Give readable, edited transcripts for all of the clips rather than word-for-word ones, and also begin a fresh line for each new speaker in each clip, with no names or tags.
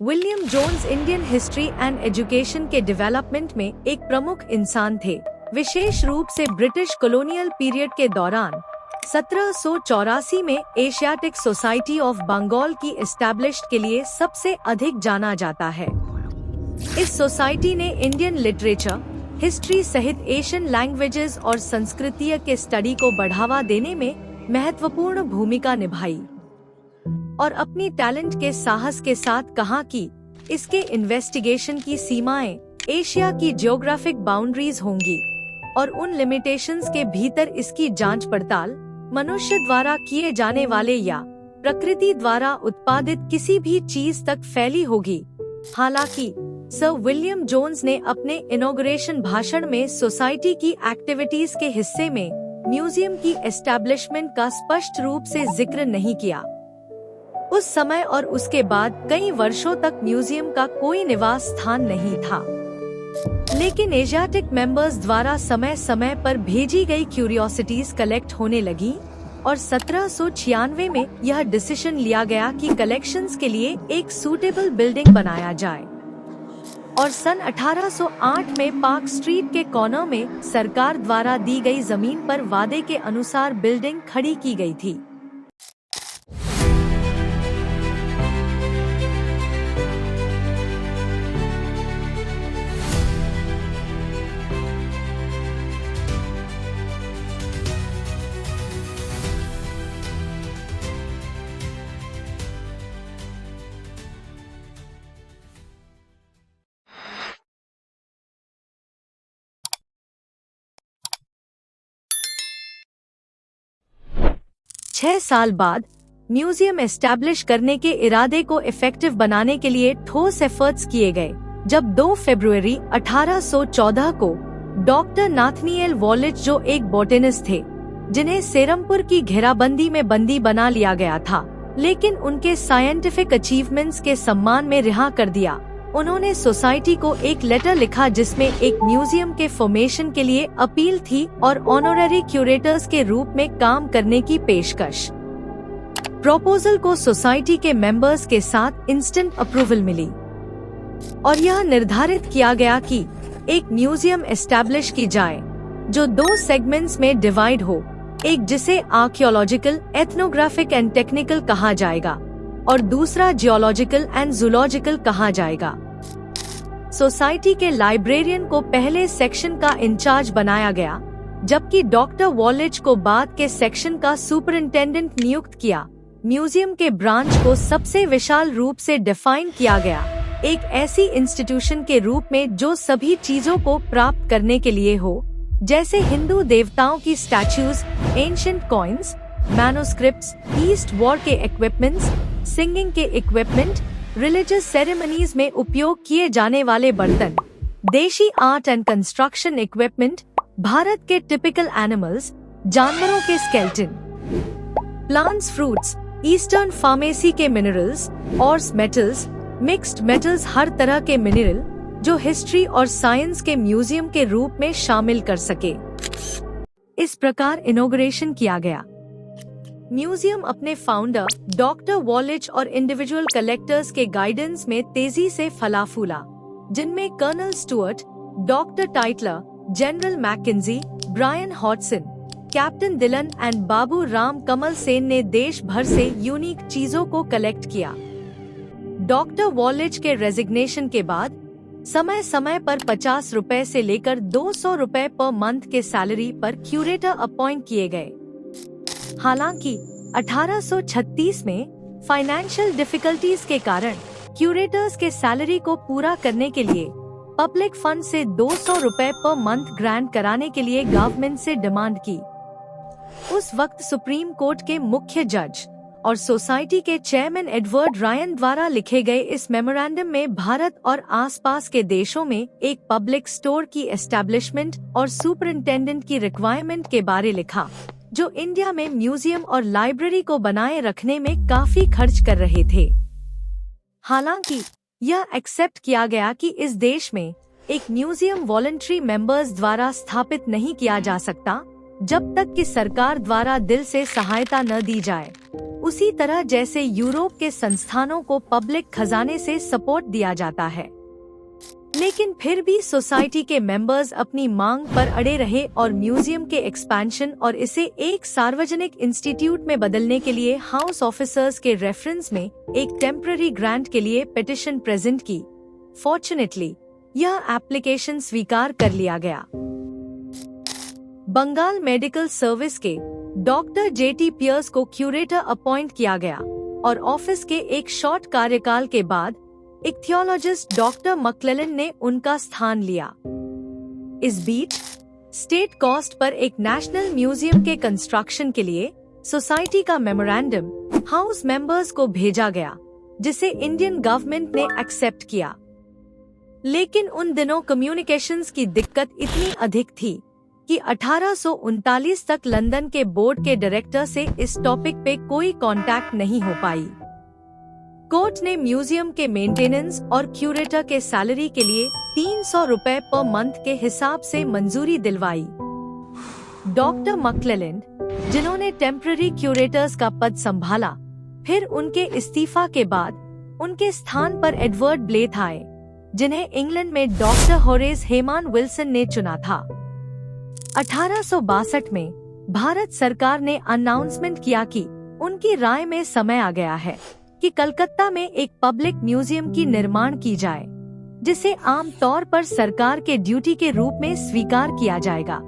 William Jones Indian history and education के development में एक प्रमुख इंसान थे, विशेष रूप से ब्रिटिश कॉलोनियल पीरियड के दौरान। 1784 में एशियाटिक सोसाइटी ऑफ बंगाल की एस्टैब्लिश्ड के लिए सबसे अधिक जाना जाता है। इस सोसाइटी ने इंडियन लिटरेचर, हिस्ट्री सहित एशियन लैंग्वेजेस और संस्कृतियों के स्टडी को बढ़ावा देने में महत्वपूर्ण भूमिका निभाई और अपनी टैलेंट के साहस के साथ कहा कि इसके इन्वेस्टिगेशन की सीमाएं एशिया की ज्योग्राफिक बाउंड्रीज होंगी और उन लिमिटेशंस के भीतर इसकी जांच पड़ताल मनुष्य द्वारा किए जाने वाले या प्रकृति द्वारा उत्पादित किसी भी चीज तक फैली होगी। हालांकि सर विलियम जोन्स ने अपने इनॉग्रेशन भाषण में सोसाइटी की एक्टिविटीज के हिस्से में म्यूजियम की एस्टैब्लिशमेंट का स्पष्ट रूप से जिक्र नहीं किया। उस समय और उसके बाद कई वर्षों तक म्यूजियम का कोई निवास स्थान नहीं था, लेकिन एशियाटिक मेंबर्स द्वारा समय समय पर भेजी गई क्यूरियोसिटीज कलेक्ट होने लगी और 1796 में यह डिसीजन लिया गया कि कलेक्शंस के लिए एक सूटेबल बिल्डिंग बनाया जाए और सन 1808 में पार्क स्ट्रीट के कॉर्नर में सरकार द्वारा दी गई जमीन पर वादे के अनुसार बिल्डिंग खड़ी की गई थी। छह साल बाद म्यूजियम एस्टैब्लिश करने के इरादे को इफेक्टिव बनाने के लिए ठोस एफर्ट्स किए गए, जब 2 फरवरी 1814 को डॉक्टर नाथनिएल वॉलेट, जो एक बॉटेनिस्ट थे जिन्हें सेरमपुर की घेराबंदी में बंदी बना लिया गया था लेकिन उनके साइंटिफिक अचीवमेंट्स के सम्मान में रिहा कर दिया, उन्होंने सोसाइटी को एक लेटर लिखा जिसमें एक म्यूजियम के फॉर्मेशन के लिए अपील थी और ऑनोररी क्यूरेटर्स के रूप में काम करने की पेशकश। प्रपोजल को सोसाइटी के मेंबर्स के साथ इंस्टेंट अप्रूवल मिली और यह निर्धारित किया गया कि एक म्यूजियम एस्टैब्लिश की जाए जो 2 सेगमेंट्स में डिवाइड हो, एक जिसे आर्कियोलॉजिकल, एथनोग्राफिक एंड टेक्निकल कहा जाएगा और दूसरा जियोलॉजिकल एंड जूलॉजिकल कहा जाएगा। सोसाइटी के लाइब्रेरियन को पहले सेक्शन का इंचार्ज बनाया गया, जबकि डॉक्टर वॉलेज को बाद के सेक्शन का सुपरिंटेंडेंट नियुक्त किया। म्यूजियम के ब्रांच को सबसे विशाल रूप से डिफाइन किया गया, एक ऐसी इंस्टीट्यूशन के रूप में जो सभी चीजों को प्राप्त करने के लिए हो, जैसे हिंदू देवताओं की statues, ancient coins, manuscripts, east war के इक्विपमेंट्स, सिंगिंग के इक्विपमेंट, रिलीजियस सेरेमनीज में उपयोग किए जाने वाले बर्तन, देशी art and construction equipment, Bharat के टिपिकल एनिमल्स, जानवरों के skeleton, plants, fruits, eastern pharmacy के मिनरल्स और मेटल्स, मिक्स्ड मेटल्स, हर तरह के मिनरल जो हिस्ट्री और साइंस के म्यूजियम के रूप में शामिल कर सके। इस प्रकार इनॉग्रेशन किया गया। म्यूजियम अपने फाउंडर डॉक्टर वॉलेज और इंडिविजुअल कलेक्टर्स के गाइडेंस में तेजी से फला फूला, जिनमें colonel Stuart, doctor Tytler, general Mackenzie, Bryan Hodson, captain Dillon and Babu Ram Kamal Sen ने देश भर से यूनिक चीजों को कलेक्ट किया। डॉक्टर वॉलेज के रेजिग्नेशन के बाद समय समय पर 50 रुपए से लेकर 200 रुपए पर मंथ के सैलरी पर क्यूरेटर अपॉइंट किए गए। हालांकि 1836 में फाइनेंशियल डिफिकल्टीज के कारण क्यूरेटर्स के सैलरी को पूरा करने के लिए पब्लिक फंड से 200 रुपए पर मंथ ग्रांट कराने के लिए गवर्नमेंट से डिमांड की। उस वक्त सुप्रीम कोर्ट के मुख्य जज और सोसाइटी के चेयरमैन एडवर्ड रायन द्वारा लिखे गए इस मेमोरेंडम में भारत और आसपास के देशों में एक पब्लिक स्टोर की एस्टैब्लिशमेंट और सुपरिंटेंडेंट की रिक्वायरमेंट के बारे लिखा, जो इंडिया में म्यूजियम और लाइब्रेरी को बनाए रखने में काफी खर्च कर रहे थे। हालांकि यह एक्सेप्ट किया गया कि इस देश में एक म्यूजियम वॉलंटरी मेंबर्स द्वारा स्थापित नहीं किया जा सकता, जब तक कि सरकार द्वारा दिल से सहायता न दी जाए। उसी तरह जैसे यूरोप के संस्थानों को पब्लिक खजाने से सपोर्ट दिया जाता है। लेकिन फिर भी सोसाइटी के मेंबर्स अपनी मांग पर अड़े रहे और म्यूजियम के एक्सपेंशन और इसे एक सार्वजनिक इंस्टीट्यूट में बदलने के लिए हाउस ऑफिसर्स के रेफरेंस में एक टेम्पररी ग्रांट के लिए पिटिशन प्रेजेंट की। फॉर्चुनेटली यह एप्लीकेशन स्वीकार कर लिया गया। बंगाल मेडिकल सर्विस के डॉक्टर जेटी पियर्स को क्यूरेटर अपॉइंट किया गया और ऑफिस के एक शॉर्ट कार्यकाल के बाद इक्थियोलॉजिस्ट डॉक्टर मक्लेलन ने उनका स्थान लिया। इस बीच स्टेट कॉस्ट पर एक नेशनल म्यूजियम के कंस्ट्रक्शन के लिए सोसाइटी का मेमोरेंडम हाउस मेंबर्स को भेजा गया, जिसे इंडियन गवर्नमेंट ने एक्सेप्ट किया। लेकिन उन दिनों कम्युनिकेशंस की दिक्कत इतनी अधिक थी कि 1839 तक लंदन के बोर्ड के डायरेक्टर से इस टॉपिक पे कोई कांटेक्ट नहीं हो पाई। कोर्ट ने म्यूजियम के मेंटेनेंस और क्यूरेटर के सैलरी के लिए 300 रुपए पर मंथ के हिसाब से मंजूरी दिलवाई। डॉक्टर मक्लेलन, जिन्होंने टेम्पररी क्यूरेटर्स का पद संभाला, फिर उनके इस्तीफा के बाद उनके स्थान पर एडवर्ड ब्लेथ आए, जिन्हें इंग्लैंड में डॉक्टर होरेस हेमान विल्सन ने चुना था। 1862 में भारत सरकार ने अनाउंसमेंट किया कि उनकी राय में समय आ गया है कि कलकत्ता में एक पब्लिक म्यूजियम की निर्माण की जाए, जिसे आम तौर पर सरकार के ड्यूटी के रूप में स्वीकार किया जाएगा।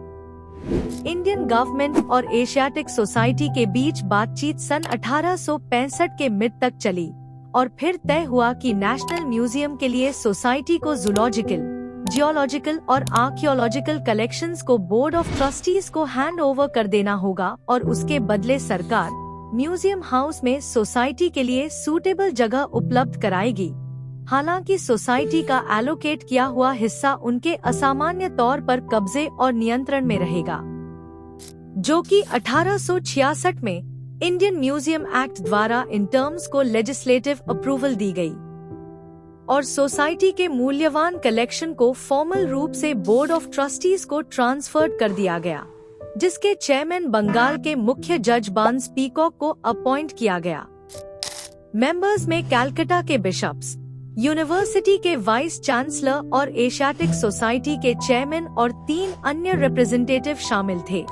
इंडियन गवर्नमेंट और एशियाटिक सोसाइटी के बीच बातचीत सन 1865 के मिड तक चली और फिर तय हुआ कि नेशनल म्यूजियम के लिए सोसाइटी को जूलॉजिकल, जियोलॉजिकल और आर्कियोलॉजिकल कलेक्शंस को बोर्ड ऑफ ट्रस्टीज को हैंड ओवर कर देना होगा और उसके बदले सरकार म्यूजियम हाउस में सोसाइटी के लिए सूटेबल जगह उपलब्ध कराएगी। हालांकि सोसाइटी का एलोकेट किया हुआ हिस्सा उनके असामान्य तौर पर कब्जे और नियंत्रण में रहेगा, जो कि 1866 में इंडियन म्यूजियम एक्ट द्वारा इन टर्म्स को लेजिस्लेटिव अप्रूवल दी गई और सोसाइटी के मूल्यवान कलेक्शन को फॉर्मल रूप से बोर्ड ऑफ ट्रस्टीज को ट्रांसफर कर दिया गया, जिसके चेयरमैन बंगाल के मुख्य जज बार्न्स पीकॉक को अपॉइंट किया गया। मेंबर्स में कैलकाटा के बिशप्स, यूनिवर्सिटी के वाइस चांसलर और एशियाटिक सोसाइटी के चेयरमैन और 3 अन्य रिप्रेजेंटेटिव शामिल थे।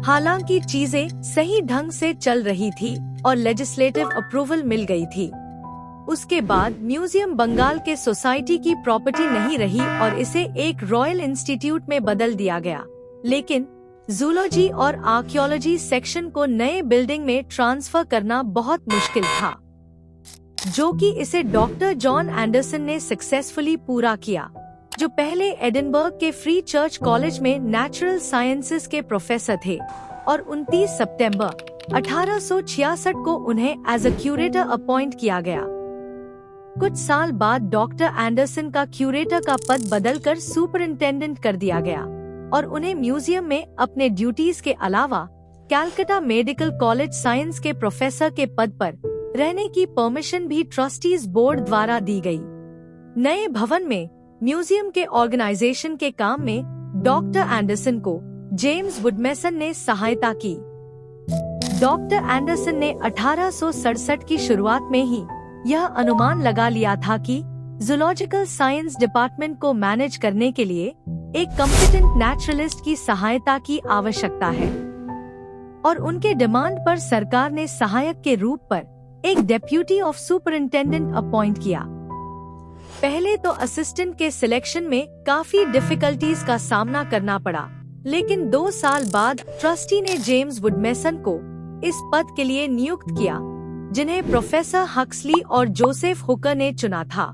हालांकि चीजें सही ढंग से चल रही थी और लेजिस्लेटिव अप्रूवल मिल गई थी। उसके बाद म्यूजियम बंगाल के सोसाइटी की प्रॉपर्टी नहीं रही और इसे एक रॉयल इंस्टीट्यूट में बदल दिया गया, लेकिन जूलॉजी और आर्कियोलॉजी सेक्शन को नए बिल्डिंग में ट्रांसफर करना बहुत मुश्किल था, जो कि इसे डॉक्टर जॉन एंडरसन ने सक्सेसफुली पूरा किया, जो पहले एडिनबर्ग के फ्री चर्च कॉलेज में नेचुरल साइंसेस के प्रोफेसर थे और 29 सितंबर 1866 को उन्हें एज अ क्यूरेटर अपॉइंट किया गया। कुछ साल बाद डॉक्टर एंडरसन का क्यूरेटर का पद बदलकर सुपरिंटेंडेंट कर दिया गया और उन्हें म्यूजियम में अपने ड्यूटीज के अलावा कैलकाटा मेडिकल कॉलेज साइंस के प्रोफेसर के पद पर रहने की परमिशन भी ट्रस्टीज बोर्ड द्वारा दी गई। नए भवन में म्यूजियम के ऑर्गेनाइजेशन के काम में डॉक्टर एंडरसन को जेम्स वुडमेसन ने सहायता की। डॉक्टर एंडरसन ने 1867 की शुरुआत में ही यह अनुमान लगा लिया था कि जूलॉजिकल साइंस डिपार्टमेंट को मैनेज करने के लिए एक कॉम्पिटेंट नेचुरलिस्ट की सहायता की आवश्यकता है और उनके डिमांड पर सरकार ने सहायक के रूप पर एक डेप्यूटी ऑफ सुपरिंटेंडेंट अपॉइंट किया। पहले तो असिस्टेंट के सिलेक्शन में काफी डिफिकल्टीज का सामना करना पड़ा, लेकिन 2 साल बाद ट्रस्टी ने जेम्स वुडमेसन को इस पद के लिए नियुक्त किया, जिन्हें प्रोफेसर हक्सली और जोसेफ हुकर ने चुना था।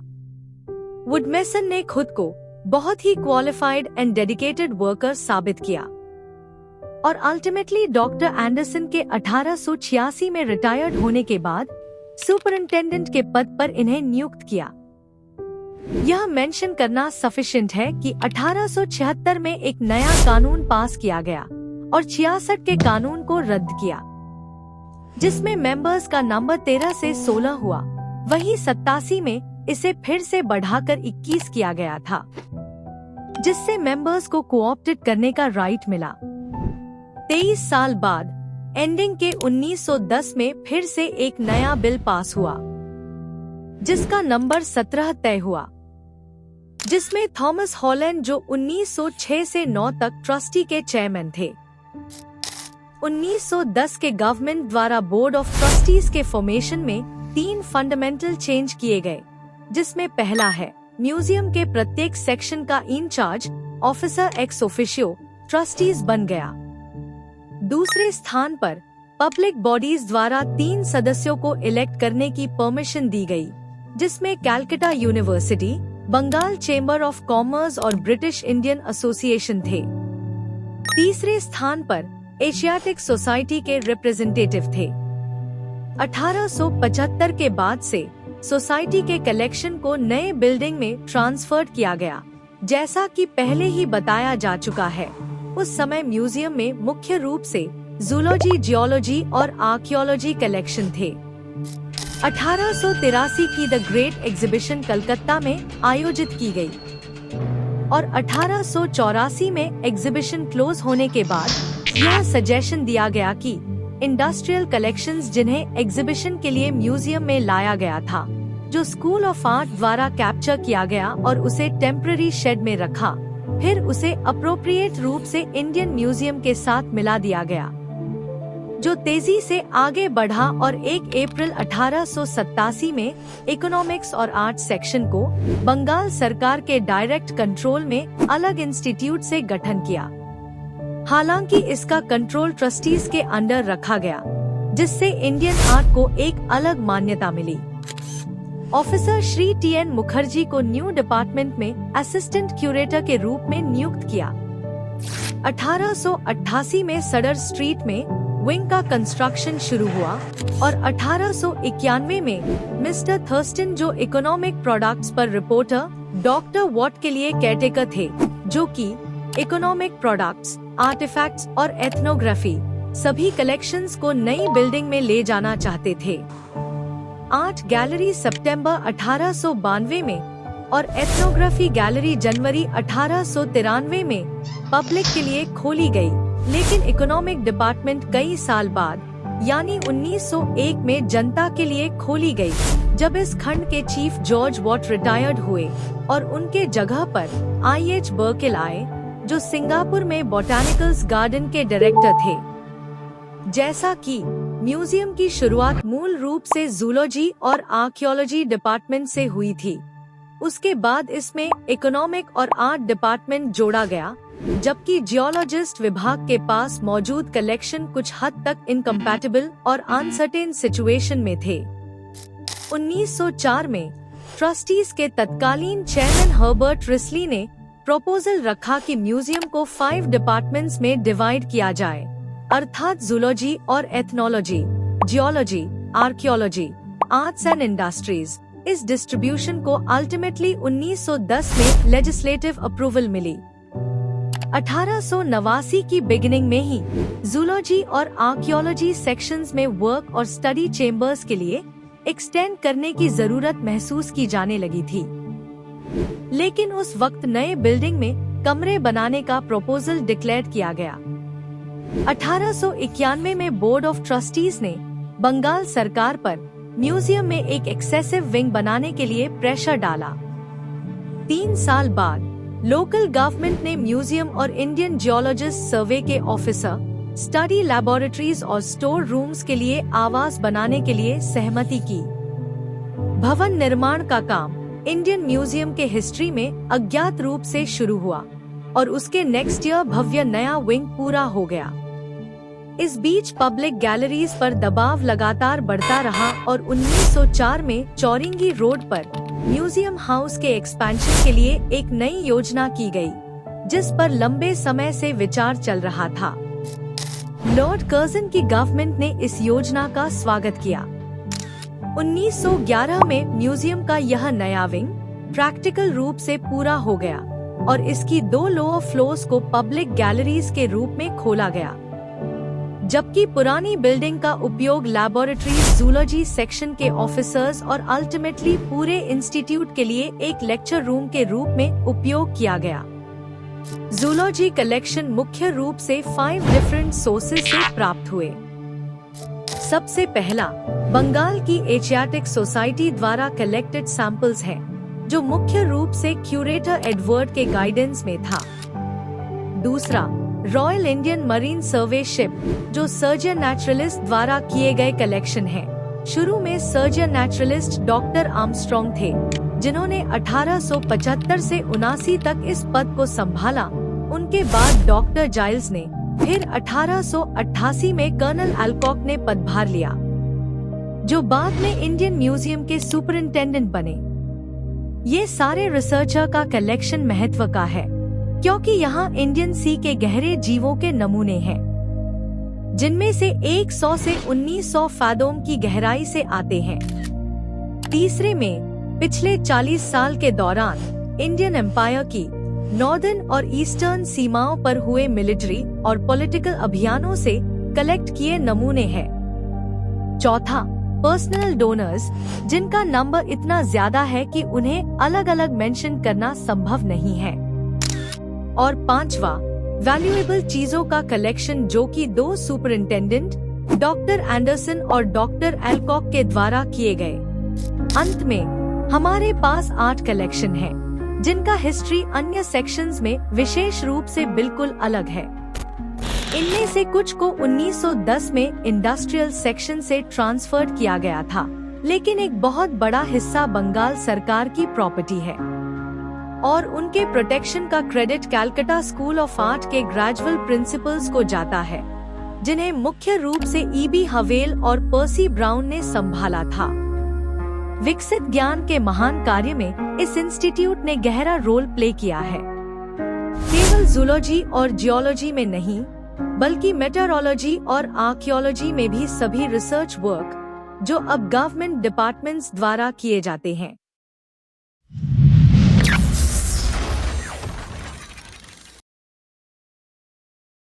वुडमेसन ने खुद को बहुत ही क्वालिफाइड एंड डेडिकेटेड वर्कर साबित किया और अल्टीमेटली डॉक्टर एंडरसन के 1886 में रिटायर्ड होने के बाद सुपरिंटेंडेंट के पद पर इन्हें नियुक्त किया। यह मेंशन करना सफिशिएंट है कि 1876 में एक नया कानून पास किया गया और 66 के कानून को रद्द किया, जिसमें मेंबर्स का नंबर 13 से 16 हुआ। वही 87 में इसे फिर से बढ़ाकर 21 किया गया था, जिससे मेंबर्स को कोऑप्टेड करने का राइट मिला। 23 साल बाद एंडिंग के 1910 में फिर से एक नया बिल पास हुआ, जिसका नंबर 17 तय हुआ, जिसमें थॉमस हॉलैंड जो 1906 से 9 तक ट्रस्टी के चेयरमैन थे। 1910 के गवर्नमेंट द्वारा बोर्ड ऑफ ट्रस्टीज के फॉर्मेशन में 3 फंडामेंटल चेंज किए गए, जिसमें पहला है म्यूजियम के प्रत्येक सेक्शन का incharge officer ex officio trustees बन गया। दूसरे स्थान पर पब्लिक बॉडीज द्वारा 3 सदस्यों को इलेक्ट करने की परमिशन दी गई, जिसमें Calcutta University, Bengal Chamber of Commerce और ब्रिटिश इंडियन एसोसिएशन थे। तीसरे स्थान पर एशियाटिक सोसाइटी के रिप्रेजेंटेटिव थे। 1875 के बाद से सोसाइटी के कलेक्शन को नए बिल्डिंग में ट्रांसफर किया गया। जैसा कि पहले ही बताया जा चुका है, उस समय म्यूजियम में मुख्य रूप से जूलॉजी, जियोलॉजी और आर्कियोलॉजी कलेक्शन थे। 1883 की द ग्रेट एग्जीबिशन कलकत्ता में आयोजित की गई और 1884 में एग्जीबिशन क्लोज होने के बाद यह सजेशन दिया गया कि इंडस्ट्रियल कलेक्शंस जिन्हें एग्जीबिशन के लिए म्यूजियम में लाया गया था, जो स्कूल ऑफ आर्ट द्वारा कैप्चर किया गया और उसे टेम्पररी शेड में रखा, फिर उसे अप्रोप्रिएट रूप से इंडियन म्यूजियम के साथ मिला दिया गया, जो तेजी से आगे बढ़ा और 1 अप्रैल 1887 में इकोनॉमिक्स और आर्ट सेक्शन को बंगाल सरकार के डायरेक्ट कंट्रोल में अलग इंस्टीट्यूट से गठन किया। हालांकि इसका कंट्रोल ट्रस्टीज के अंडर रखा गया, जिससे इंडियन आर्ट को एक अलग मान्यता मिली। Officer Shri T N. मुखर्जी को न्यू डिपार्टमेंट में असिस्टेंट क्यूरेटर के रूप में नियुक्त किया। 1888 में सडर स्ट्रीट में विंग का कंस्ट्रक्शन शुरू हुआ और 1891 में मिस्टर थर्स्टन, जो इकोनॉमिक प्रोडक्ट्स पर रिपोर्टर डॉक्टर वॉट के लिए केयरटेकर थे, जो कि इकोनॉमिक प्रोडक्ट्स, आर्टिफैक्ट्स और एथनोग्राफी सभी कलेक्शंस को नई बिल्डिंग में ले जाना चाहते थे। आर्ट गैलरी सितंबर 1892 में और एथनोग्राफी गैलरी जनवरी 1893 में पब्लिक के लिए खोली गई, लेकिन इकोनॉमिक डिपार्टमेंट कई साल बाद यानी 1901 में जनता के लिए खोली गई, जब इस खंड के चीफ जॉर्ज वॉट रिटायर्ड हुए और उनके जगह पर I.H. बर्किल आए, जो सिंगापुर में बॉटैनिकल्स गार्डन के डायरेक्टर थे। जैसा कि म्यूजियम की शुरुआत मूल रूप से जूलॉजी और आर्कियोलॉजी डिपार्टमेंट से हुई थी, उसके बाद इसमें इकोनॉमिक और आर्ट डिपार्टमेंट जोड़ा गया, जबकि जियोलॉजिस्ट विभाग के पास मौजूद कलेक्शन कुछ हद तक इनकम्पैटिबल और अनसर्टेन सिचुएशन में थे। 1904 में ट्रस्टीज के तत्कालीन चेयरमैन हर्बर्ट रिस्ली ने प्रपोजल रखा कि म्यूजियम को 5 डिपार्टमेंट्स में डिवाइड किया जाए, अर्थात जूलॉजी और ethnology, geology, archaeology, arts and industries. इस डिस्ट्रीब्यूशन को अल्टीमेटली 1910 में लेजिस्लेटिव अप्रूवल मिली। 1889 की बिगिनिंग में ही जूलॉजी और आर्कियोलॉजी सेक्शंस में वर्क और स्टडी चेम्बर्स के लिए एक्सटेंड करने की जरूरत महसूस की जाने लगी थी, लेकिन उस वक्त नए बिल्डिंग में कमरे बनाने का प्रपोजल डिक्लेयर किया गया। 1891 में बोर्ड ऑफ ट्रस्टीज ने बंगाल सरकार पर म्यूजियम में एक एक्सेसिव विंग बनाने के लिए प्रेशर डाला। 3 साल बाद लोकल गवर्नमेंट ने म्यूजियम और इंडियन जियोलॉजिस्ट सर्वे के ऑफिसर, स्टडी लैबोरेटरीज और स्टोर रूम्स के लिए आवास बनाने के लिए सहमति की। भवन निर्माण का काम इंडियन म्यूजियम के हिस्ट्री में अज्ञात रूप से शुरू हुआ और उसके नेक्स्ट ईयर भव्य नया विंग पूरा हो गया। इस बीच पब्लिक गैलरीज पर दबाव लगातार बढ़ता रहा और 1904 में चौरिंगी रोड पर म्यूजियम हाउस के एक्सपेंशन के लिए एक नई योजना की गई, जिस पर लंबे समय से विचार चल रहा था। लॉर्ड कर्जन की गवर्नमेंट ने इस योजना का स्वागत किया। 1911 में म्यूजियम का यह नया विंग प्रैक्टिकल रूप से पूरा हो गया और इसकी 2 लोअर फ्लोर्स को पब्लिक गैलरीज के रूप में खोला गया, जबकि पुरानी बिल्डिंग का उपयोग लैबोरेटरीज, जूलॉजी सेक्शन के ऑफिसर्स और अल्टीमेटली पूरे इंस्टीट्यूट के लिए एक लेक्चर रूम के रूप में उपयोग किया गया। जूलॉजी कलेक्शन मुख्य रूप से 5 डिफरेंट सोर्सेज से प्राप्त हुए। सबसे पहला बंगाल की एशियाटिक सोसाइटी द्वारा कलेक्टेड सैंपल्स है, जो मुख्य रूप से क्यूरेटर एडवर्ड के गाइडेंस में था। दूसरा रॉयल इंडियन मरीन सर्वे शिप, जो सर्जन नेचुरलिस्ट द्वारा किए गए कलेक्शन है। शुरू में सर्जन नेचुरलिस्ट डॉक्टर आर्मस्ट्रॉन्ग थे, जिन्होंने 1875 से 79 तक इस पद को संभाला। उनके बाद डॉक्टर जाइल्स ने, फिर 1888 में कर्नल एल्कॉक ने पदभार लिया, जो बाद में इंडियन म्यूजियम के सुपरिंटेंडेंट बने। ये सारे रिसर्चर का कलेक्शन महत्व का है, क्योंकि यहाँ इंडियन सी के गहरे जीवों के नमूने हैं, जिनमें से 100 से 1900 फैदोम की गहराई से आते हैं। तीसरे में पिछले 40 साल के दौरान इंडियन एम्पायर की नॉर्दर्न और ईस्टर्न सीमाओं पर हुए मिलिट्री और पॉलिटिकल अभियानों से कलेक्ट किए नमूने हैं। चौथा पर्सनल डोनर्स, जिनका नंबर इतना ज्यादा है कि उन्हें अलग अलग मेंशन करना संभव नहीं है। और पांचवा वैल्यूएबल चीजों का कलेक्शन, जो कि 2 सुपरिंटेंडेंट डॉक्टर एंडरसन और डॉक्टर एल्कॉक के द्वारा किए गए। अंत में हमारे पास 8 कलेक्शन है, जिनका हिस्ट्री अन्य सेक्शंस में विशेष रूप से बिल्कुल अलग है। इनमें से कुछ को 1910 में इंडस्ट्रियल सेक्शन से ट्रांसफर किया गया था, लेकिन एक बहुत बड़ा हिस्सा बंगाल सरकार की प्रॉपर्टी है और उनके प्रोटेक्शन का credit Calcutta school of art के ग्रेजुअल प्रिंसिपल्स को जाता है, जिन्हें मुख्य रूप से ईबी हवेल और पर्सी ब्राउन ने संभाला था। विकसित ज्ञान के महान कार्य में इस इंस्टीट्यूट ने गहरा रोल प्ले किया है, केवल जूलॉजी और जियोलॉजी में नहीं, बल्कि मेटेरोलॉजी और आर्कियोलॉजी में भी। सभी रिसर्च वर्क जो अब गवर्नमेंट डिपार्टमेंट्स द्वारा किए जाते हैं,